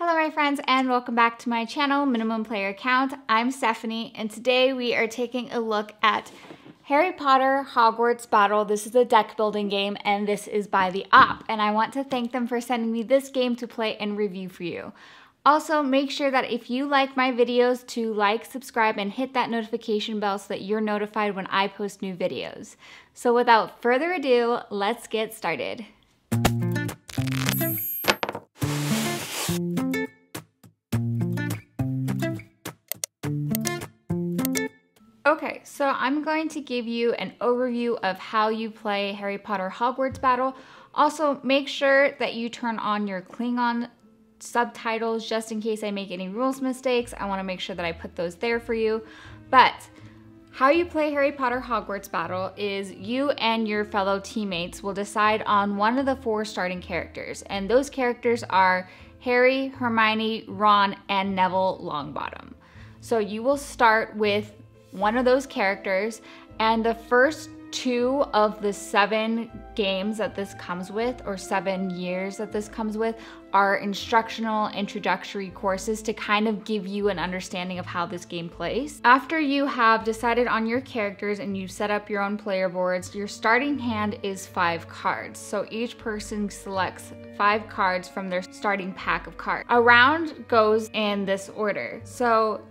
Hello my friends and welcome back to my channel, Minimum Player Count. I'm Stephanie and today we are taking a look at Harry Potter Hogwarts Battle. This is a deck building game and this is by the Op, and I want to thank them for sending me this game to play and review for you. Also, make sure that if you like my videos to like, subscribe, and hit that notification bell so that you're notified when I post new videos. So without further ado, let's get started. Okay, so I'm going to give you an overview of how you play Harry Potter Hogwarts Battle. Also, make sure that you turn on your Klingon subtitles just in case I make any rules mistakes. I want to make sure that I put those there for you. But how you play Harry Potter Hogwarts Battle is you and your fellow teammates will decide on one of the 4 starting characters, and those characters are Harry, Hermione, Ron, and Neville Longbottom. So you will start with one of those characters, and the first 2 of the 7 games that this comes with, or 7 years that this comes with, are instructional introductory courses to kind of give you an understanding of how this game plays. After you have decided on your characters and you set up your own player boards, your starting hand is 5 cards. So each person selects 5 cards from their starting pack of cards. A round goes in this order. So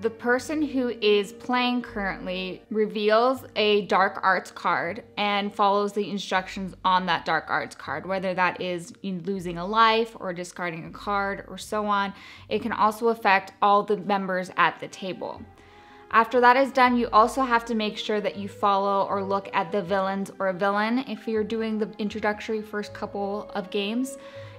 the person who is playing currently reveals a dark arts card and follows the instructions on that dark arts card, whether that is losing a life or discarding a card or so on. It can also affect all the members at the table. After that is done, you also have to make sure that you follow or look at the villains or a villain if you're doing the introductory first couple of games,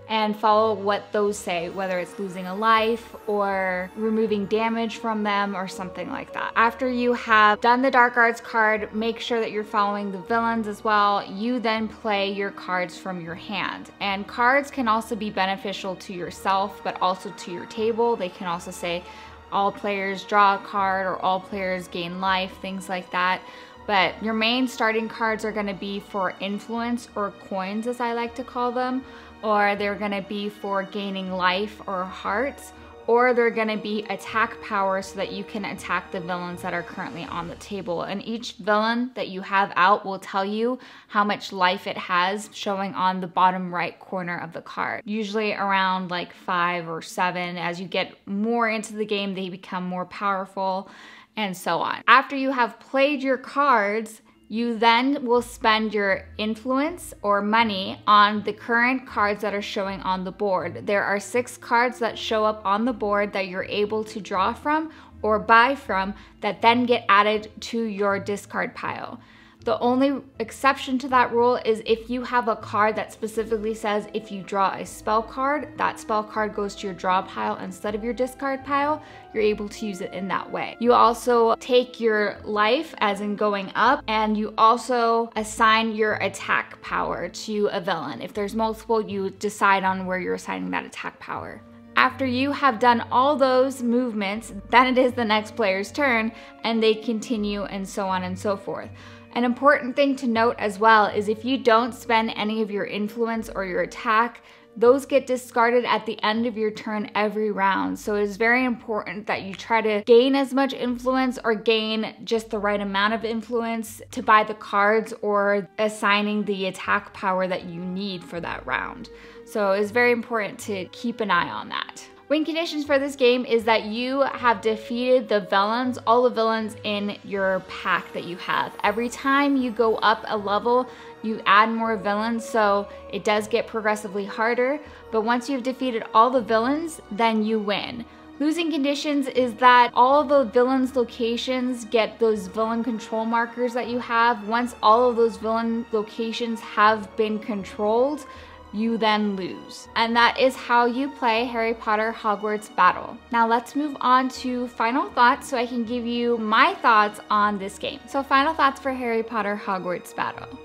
and follow what those say, whether it's losing a life or removing damage from them or something like that. After you have done the Dark Arts card, make sure that you're following the villains as well. You then play your cards from your hand. And cards can also be beneficial to yourself, but also to your table. They can also say all players draw a card or all players gain life, things like that. But your main starting cards are gonna be for influence, or coins as I like to call them, or they're gonna be for gaining life or hearts, or they're gonna be attack power so that you can attack the villains that are currently on the table. And each villain that you have out will tell you how much life it has, showing on the bottom right corner of the card. Usually around like 5 or 7. As you get more into the game, they become more powerful, and so on. After you have played your cards, you then will spend your influence or money on the current cards that are showing on the board. There are 6 cards that show up on the board that you're able to draw from or buy from that then get added to your discard pile. The only exception to that rule is if you have a card that specifically says if you draw a spell card, that spell card goes to your draw pile instead of your discard pile, you're able to use it in that way. You also take your life, as in going up, and you also assign your attack power to a villain. If there's multiple, you decide on where you're assigning that attack power. After you have done all those movements, then it is the next player's turn, and they continue and so on and so forth. An important thing to note as well is if you don't spend any of your influence or your attack, those get discarded at the end of your turn every round. So it is very important that you try to gain as much influence or gain just the right amount of influence to buy the cards or assigning the attack power that you need for that round. So it's very important to keep an eye on that. Win conditions for this game is that you have defeated the villains, all the villains in your pack that you have. Every time you go up a level, you add more villains, so it does get progressively harder. But once you've defeated all the villains, then you win. Losing conditions is that all the villains' locations get those villain control markers that you have. Once all of those villain locations have been controlled, you then lose. And that is how you play Harry Potter Hogwarts Battle. Now let's move on to final thoughts so I can give you my thoughts on this game. So final thoughts for Harry Potter Hogwarts Battle.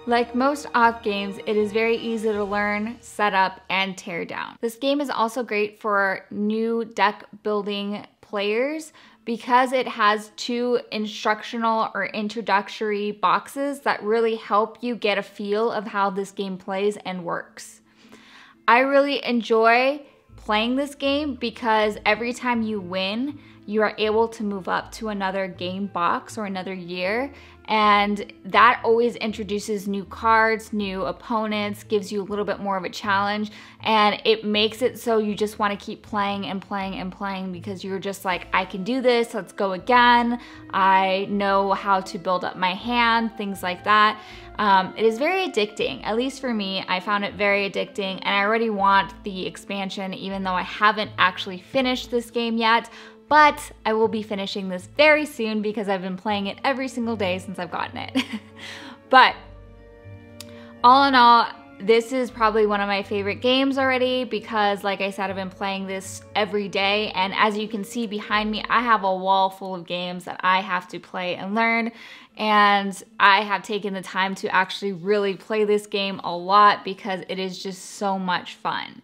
Like most OP games, it is very easy to learn, set up, and tear down. This game is also great for new deck building players because it has 2 instructional or introductory boxes that really help you get a feel of how this game plays and works. I really enjoy playing this game because every time you win, you are able to move up to another game box or another year. And that always introduces new cards, new opponents, gives you a little bit more of a challenge. And it makes it so you just want to keep playing and playing and playing because you're just like, I can do this, let's go again. I know how to build up my hand, things like that. It is very addicting, at least for me. I found it very addicting and I already want the expansion even though I haven't actually finished this game yet. But I will be finishing this very soon because I've been playing it every single day since I've gotten it. But all in all, this is probably one of my favorite games already because like I said, I've been playing this every day. And as you can see behind me, I have a wall full of games that I have to play and learn. And I have taken the time to actually really play this game a lot because it is just so much fun.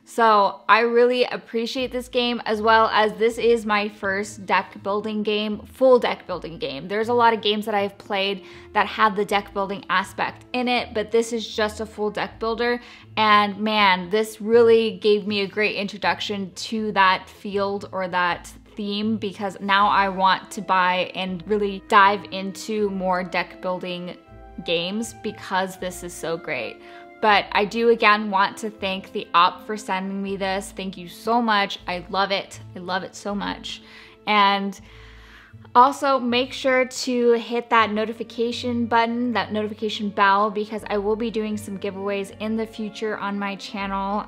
So I really appreciate this game, as well as this is my first deck building game, full deck building game. There's a lot of games that I've played that have the deck building aspect in it, but this is just a full deck builder. And man, this really gave me a great introduction to that field or that theme because now I want to buy and really dive into more deck building games because this is so great. But I do again want to thank the op for sending me this. Thank you so much. I love it. I love it so much. And also make sure to hit that notification button, that notification bell, because I will be doing some giveaways in the future on my channel.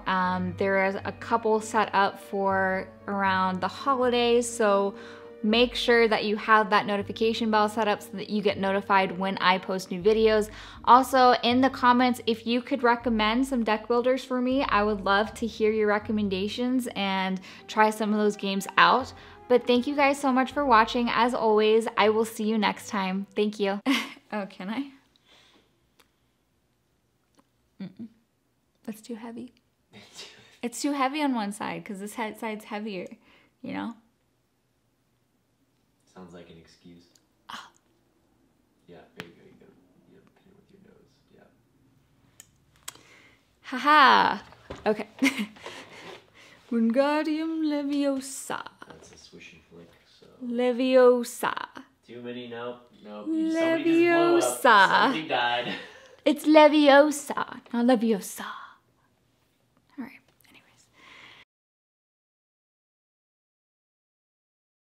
There is a couple set up for around the holidays, so make sure that you have that notification bell set up so that you get notified when I post new videos. Also, in the comments, if you could recommend some deck builders for me, I would love to hear your recommendations and try some of those games out. But thank you guys so much for watching. As always, I will see you next time. Thank you. Oh, can I? That's too heavy. It's too heavy on one side because this side's heavier, you know? Sounds like an excuse. Oh. Yeah, there you go. You pin it with your nose. Yeah. Haha. Okay. Wingardium Leviosa. That's a swish and flick. So. Leviosa. Too many? Nope. Leviosa. Somebody died. It's Leviosa, not Leviosa.